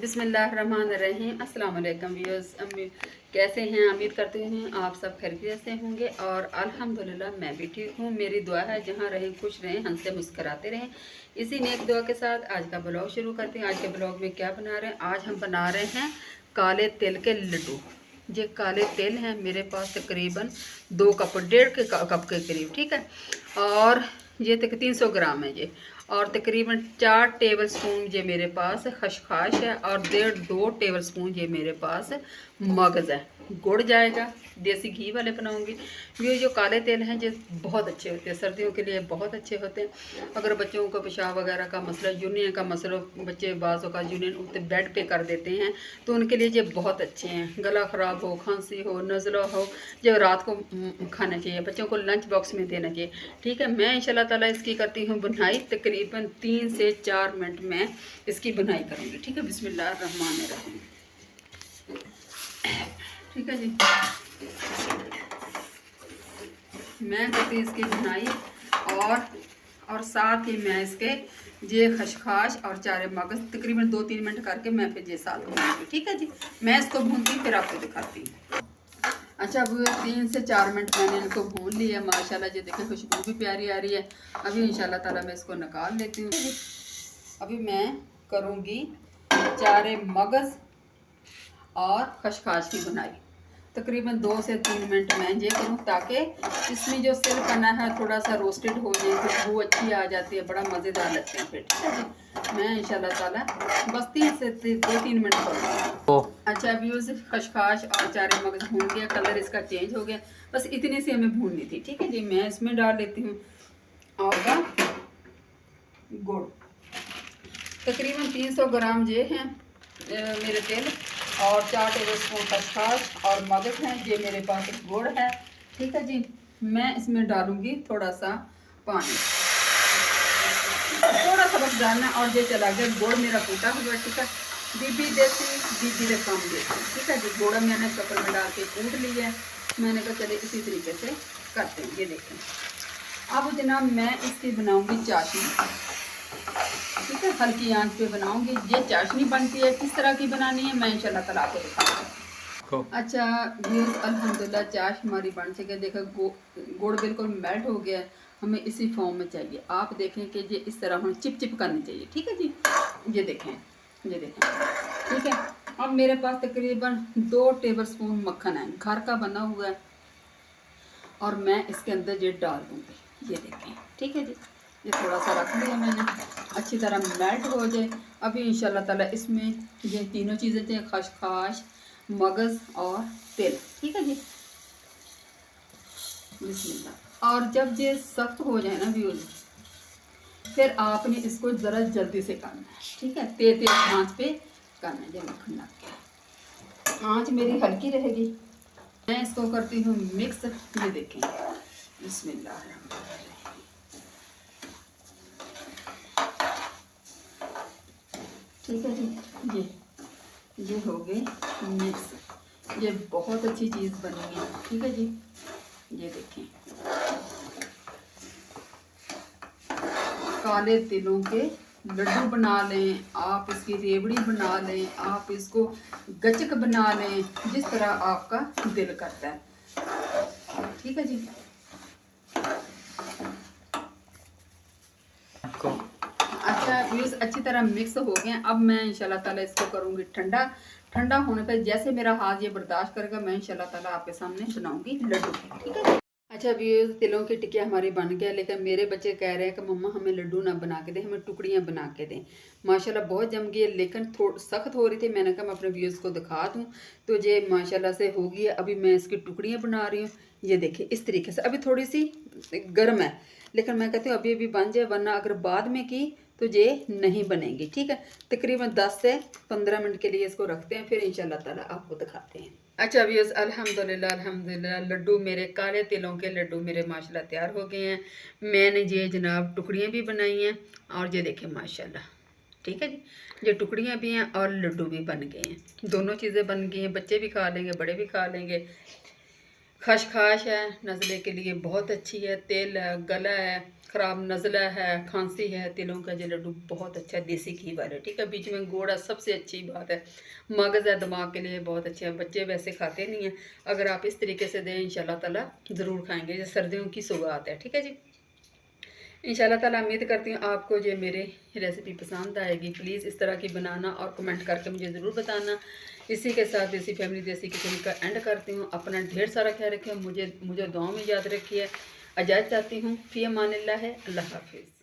बिस्मिल्लाहिर्रहमानिर्रहीम। अस्सलाम वालेकुम व्यूअर्स, कैसे हैं? उम्मीद करते हैं आप सब खैरियत से होंगे और अल्हम्दुलिल्लाह मैं भी ठीक हूँ। मेरी दुआ है जहाँ रहें खुश रहें, हंसते मुस्कराते रहें। इसी नेक दुआ के साथ आज का ब्लॉग शुरू करते हैं। आज के ब्लॉग में क्या बना रहे हैं? आज हम बना रहे हैं काले तिल के लड्डू। ये काले तिल हैं मेरे पास तकरीबन 2 कप, 1.5 कप के करीब, ठीक है। और ये तक 300 ग्राम है ये। और तकरीबन 4 टेबल स्पून ये मेरे पास खसखस है और 1.5-2 टेबल स्पून ये मेरे पास मगज़ है। गुड़ जाएगा, देसी घी वाले बनाऊंगी। ये जो काले तेल हैं ये बहुत अच्छे होते हैं, सर्दियों के लिए बहुत अच्छे होते हैं। अगर बच्चों को पेशाब वगैरह का मसला, यूनियन का मसला, बच्चे बाज़ों का यूनियन उठते बेड पे कर देते हैं तो उनके लिए ये बहुत अच्छे हैं। गला ख़राब हो, खांसी हो, नज़ला हो, जो रात को खाना चाहिए, बच्चों को लंच बॉक्स में देना चाहिए, ठीक है। मैं इंशाल्लाह ताला इसकी करती हूँ बुनाई। तकरीबन 3 से 4 मिनट में इसकी बुनाई करूँगी, ठीक है। बिस्मिल्लाहिर्रहमानिर्रहीम। ठीक है जी, मैं करती हूँ इसकी बुनाई और साथ ही मैं इसके ये खसखस और 4 मगज़ तकरीबन 2-3 मिनट करके मैं फिर ये साथ भूनूंगी, ठीक है जी। मैं इसको भूनती फिर आपको दिखाती हूँ। अच्छा, अब 3 से 4 मिनट मैंने इनको भून लिया माशाल्लाह। ये देखिए खुशबू भी प्यारी आ रही है। अभी इंशाल्लाह ताला मैं इसको निकाल लेती हूँ। अभी मैं करूँगी 4 मगज़ और खसखस की बुनाई। तकरीबन 2 से 3 मिनट मैं ये करूँ ताकि इसमें जो सिरकना है थोड़ा सा रोस्टेड हो जाए, खुशबू अच्छी आ जाती है, बड़ा मज़ेदार लगते हैं फिर, ठीक है जी। मैं इंशाल्लाह ताला बस 3 से 2-3 मिनट करूँगी। अच्छा, अभी उस खसखस और 4 मगज़ भून गया, कलर इसका चेंज हो गया। बस इतनी सी हमें भूननी थी, ठीक है जी। मैं इसमें डाल लेती हूँ आधा गुड़। तकरीबन 300 ग्राम ये हैं मेरे तेल और 4 टेबल स्पून खसखस और मगज़ हैं। ये मेरे पास गुड़ है, ठीक है जी। मैं इसमें डालूंगी थोड़ा सा पानी, थोड़ा सा बस डालना। और ये चला गया, गुड़ मेरा फूटा हुआ, ठीक है। बीबी देसी, बीबी से कम देसी, ठीक है जी। गुड़ मैंने शक्कर में डाल के कूट लिया है। मैंने कहा चले इसी तरीके से करते हैं। ये देखें। अब जनाब मैं इसकी बनाऊंगी चाशनी, ठीक है। हल्की आंच पे बनाऊंगी। ये चाशनी बनती है, किस तरह की बनानी है मैं इंशाल्लाह ताला आपको दिखाऊंगी। अच्छा व्यूअर्स, अल्हम्दुलिल्लाह चाश हमारी बन चुकी है। देखो गुड़ बिल्कुल मेल्ट हो गया है। हमें इसी फॉर्म में चाहिए। आप देखें कि ये इस तरह हम चिप चिप करनी चाहिए, ठीक है जी। ये देखें, ये देखें, ठीक है। अब मेरे पास तकरीबन 2 टेबल स्पून मक्खन है, घर का बना हुआ है, और मैं इसके अंदर ये डाल दूँगी। ये देखें, ठीक है जी। ये थोड़ा सा रख लिया मैंने, अच्छी तरह मेल्ट हो जाए। अभी इंशाल्लाह ताला इसमें ये तीनों चीज़ें थे, खसखस, मगज़ और तिल, ठीक है जी। बिस्मिल्लाह। और जब ये सख्त हो जाए ना व्यूज़, फिर आपने इसको ज़रा जल्दी से करना है, ठीक है। तेज तेज आँच पे करना है। ये मक्खन डाल के आँच मेरी हल्की रहेगी। मैं इसको करती हूँ मिक्स। ये देखें, बिस्मिल्लाह। ठीक है जी, ये हो गई मिक्स। ये बहुत अच्छी चीज़ बनी है, ठीक है जी। ये देखें, काले तिलों के लड्डू बना लें आप, इसकी रेवड़ी बना लें आप, इसको गचक बना लें, जिस तरह आपका दिल करता है, ठीक है जी। अच्छा व्यूज़, अच्छी तरह मिक्स हो गए। अब मैं इंशाल्लाह ताला इसको करूँगी ठंडा। ठंडा होने पर जैसे मेरा हाथ ये बर्दाश्त करेगा, मैं इंशाल्लाह ताला आपके सामने बनाऊँगी लड्डू, ठीक है। अच्छा व्यूज़, तिलों की टिकिया हमारी बन गया, लेकिन मेरे बच्चे कह रहे हैं कि मम्मा हमें लड्डू ना बना के दें, हमें टुकड़ियाँ बना के दें। माशाल्लाह बहुत जम गई है, लेकिन थोड़ी सख्त हो रही थी। मैंने कहा मैं अपने व्यूज़ को दिखा दूँ, तो ये माशाल्लाह से हो गई है। अभी मैं इसकी टुकड़ियाँ बना रही हूँ। ये देखिए इस तरीके से। अभी थोड़ी सी गर्म है, लेकिन मैं कहती हूँ अभी अभी बन जाए, वरना अगर बाद में की तो ये नहीं बनेंगी, ठीक है। तकरीबन 10 से 15 मिनट के लिए इसको रखते हैं, फिर इंशाल्लाह ताला आपको दिखाते हैं। अच्छा व्यूअर्स, अल्हम्दुलिल्लाह अल्हम्दुलिल्लाह, लड्डू मेरे काले तिलों के लड्डू मेरे माशाल्लाह तैयार हो गए हैं। मैंने ये जनाब टुकड़ियाँ भी बनाई हैं, और ये देखें माशाल्लाह, ठीक है जी। ये टुकड़ियाँ भी हैं और लड्डू भी बन गए हैं, दोनों चीज़ें बन गई हैं। बच्चे भी खा लेंगे, बड़े भी खा लेंगे। खशखाश है, नज़ले के लिए बहुत अच्छी है। तेल है, गला है ख़राब, नज़ला है, खांसी है, तिलों का जो लड्डू बहुत अच्छा है, देसी घी वाले, ठीक है। बीच में गुड़ है, सबसे अच्छी बात है। मगज़ है, दिमाग के लिए बहुत अच्छा है। बच्चे वैसे खाते नहीं हैं, अगर आप इस तरीके से दें इंशाल्लाह ताला ज़रूर खाएंगे। ये सर्दियों की सौगात है, ठीक है जी। इंशाल्लाह ताला उम्मीद करती हूँ आपको ये मेरी रेसिपी पसंद आएगी। प्लीज़ इस तरह की बनाना और कमेंट करके मुझे ज़रूर बताना। इसी के साथ देसी फैमिली देसी किचन का एंड करती हूँ। अपना ढेर सारा ख्याल रखें, मुझे दुआओं में याद रखिए। इजाज़त चाहती हूँ। फ़ी अमानिल्लाह है। अल्लाह हाफ़िज़।